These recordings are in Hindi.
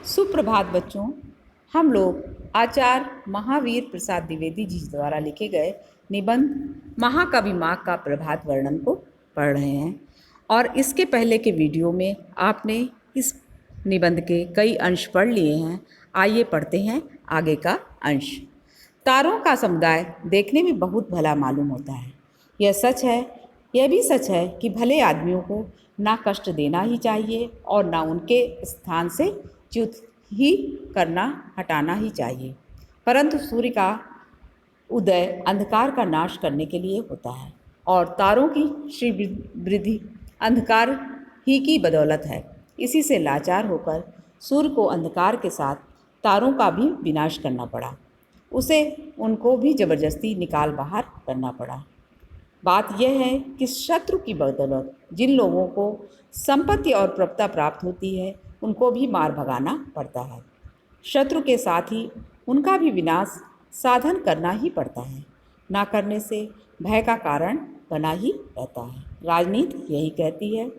सुप्रभात बच्चों। हम लोग आचार्य महावीर प्रसाद द्विवेदी जी द्वारा लिखे गए निबंध महाकवि माँ का प्रभात वर्णन को पढ़ रहे हैं। और इसके पहले के वीडियो में आपने इस निबंध के कई अंश पढ़ लिए हैं। आइए पढ़ते हैं आगे का अंश। तारों का समुदाय देखने में बहुत भला मालूम होता है। यह भी सच है कि भले आदमियों को ना कष्ट देना ही चाहिए और ना उनके स्थान से च्युत ही करना हटाना ही चाहिए। परंतु सूर्य का उदय अंधकार का नाश करने के लिए होता है और तारों की श्रीवृद्धि अंधकार ही की बदौलत है। इसी से लाचार होकर सूर्य को अंधकार के साथ तारों का भी विनाश करना पड़ा। उसे उनको भी जबरदस्ती निकाल बाहर करना पड़ा। बात यह है कि शत्रु की बदौलत जिन लोगों को संपत्ति और प्रभुता प्राप्त होती है उनको भी मार भगाना पड़ता है। शत्रु के साथ ही उनका भी विनाश साधन करना ही पड़ता है। ना करने से भय का कारण बना ही रहता है। राजनीति यही कहती है।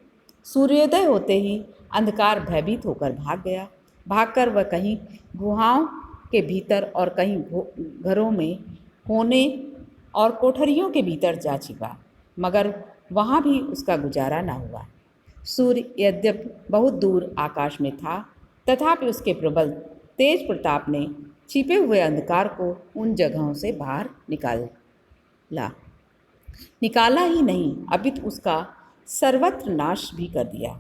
सूर्योदय होते ही अंधकार भयभीत होकर भाग गया। भागकर वह कहीं गुहाओं के भीतर और कहीं घरों में कोने और कोठरियों के भीतर जा छिपा, मगर वहाँ भी उसका गुजारा न हुआ। सूर्य यद्यपि बहुत दूर आकाश में था, तथापि उसके प्रबल तेज प्रताप ने छिपे हुए अंधकार को उन जगहों से बाहर निकाला ही नहीं, अपितु उसका सर्वत्र नाश भी कर दिया।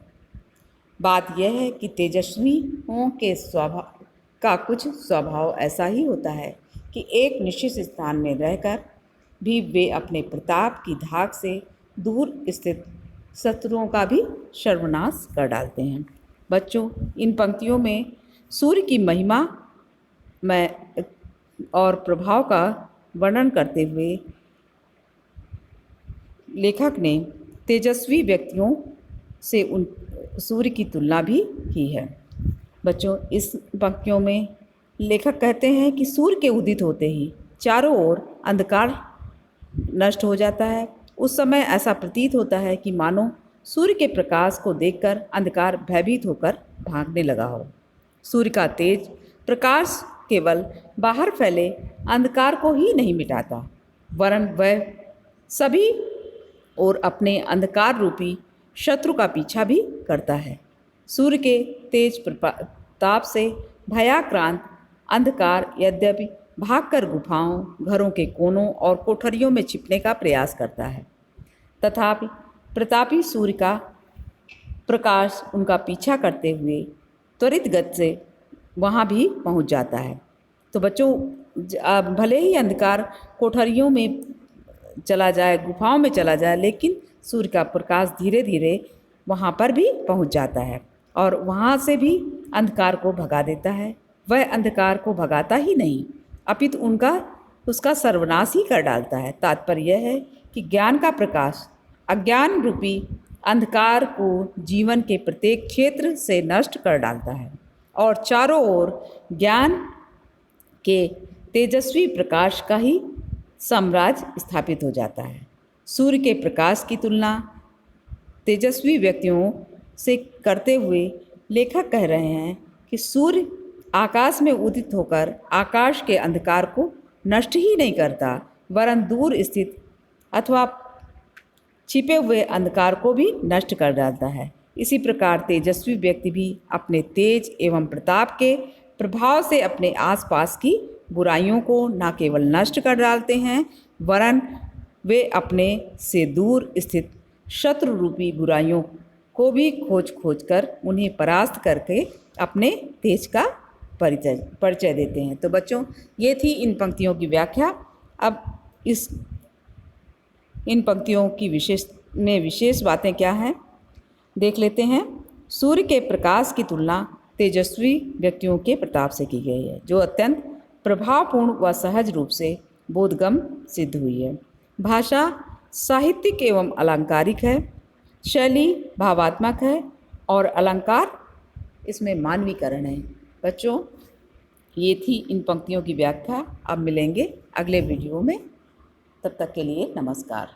बात यह है कि तेजस्वियों के स्वभाव का कुछ स्वभाव ऐसा ही होता है कि एक निश्चित स्थान में रहकर भी वे अपने प्रताप की धाक से दूर स्थित शत्रुओं का भी सर्वनाश कर डालते हैं। बच्चों, इन पंक्तियों में सूर्य की महिमा में और प्रभाव का वर्णन करते हुए लेखक ने तेजस्वी व्यक्तियों से उन सूर्य की तुलना भी की है। बच्चों, इस पंक्तियों में लेखक कहते हैं कि सूर्य के उदित होते ही चारों ओर अंधकार नष्ट हो जाता है। उस समय ऐसा प्रतीत होता है कि मानो सूर्य के प्रकाश को देखकर अंधकार भयभीत होकर भागने लगा हो। सूर्य का तेज प्रकाश केवल बाहर फैले अंधकार को ही नहीं मिटाता, वरन वह सभी और अपने अंधकार रूपी शत्रु का पीछा भी करता है। सूर्य के तेज प्रताप से भयाक्रांत अंधकार यद्यपि भागकर गुफाओं, घरों के कोनों और कोठरियों में छिपने का प्रयास करता है, तथापि प्रतापी सूर्य का प्रकाश उनका पीछा करते हुए त्वरित गति से वहाँ भी पहुँच जाता है। तो बच्चों, भले ही अंधकार कोठरियों में चला जाए, गुफाओं में चला जाए, लेकिन सूर्य का प्रकाश धीरे धीरे वहाँ पर भी पहुँच जाता है और वहाँ से भी अंधकार को भगा देता है। वह अंधकार को भगाता ही नहीं, अपितु उसका सर्वनाश ही कर डालता है। तात्पर्य यह है कि ज्ञान का प्रकाश अज्ञान रूपी अंधकार को जीवन के प्रत्येक क्षेत्र से नष्ट कर डालता है और चारों ओर ज्ञान के तेजस्वी प्रकाश का ही साम्राज्य स्थापित हो जाता है। सूर्य के प्रकाश की तुलना तेजस्वी व्यक्तियों से करते हुए लेखक कह रहे हैं कि सूर्य आकाश में उदित होकर आकाश के अंधकार को नष्ट ही नहीं करता, वरन दूर स्थित अथवा छिपे हुए अंधकार को भी नष्ट कर डालता है। इसी प्रकार तेजस्वी व्यक्ति भी अपने तेज एवं प्रताप के प्रभाव से अपने आसपास की बुराइयों को न केवल नष्ट कर डालते हैं, वरन वे अपने से दूर स्थित शत्रु रूपी बुराइयों को भी खोज कर उन्हें परास्त करके अपने तेज का परिचय देते हैं। तो बच्चों, ये थी इन पंक्तियों की व्याख्या। अब इन पंक्तियों की विशेष बातें क्या हैं देख लेते हैं। सूर्य के प्रकाश की तुलना तेजस्वी व्यक्तियों के प्रताप से की गई है, जो अत्यंत प्रभावपूर्ण व सहज रूप से बोधगम सिद्ध हुई है। भाषा साहित्यिक एवं अलंकारिक है, शैली भावात्मक है और अलंकार इसमें मानवीकरण है। बच्चों, ये थी इन पंक्तियों की व्याख्या। अब मिलेंगे अगले वीडियो में, तब तक के लिए नमस्कार।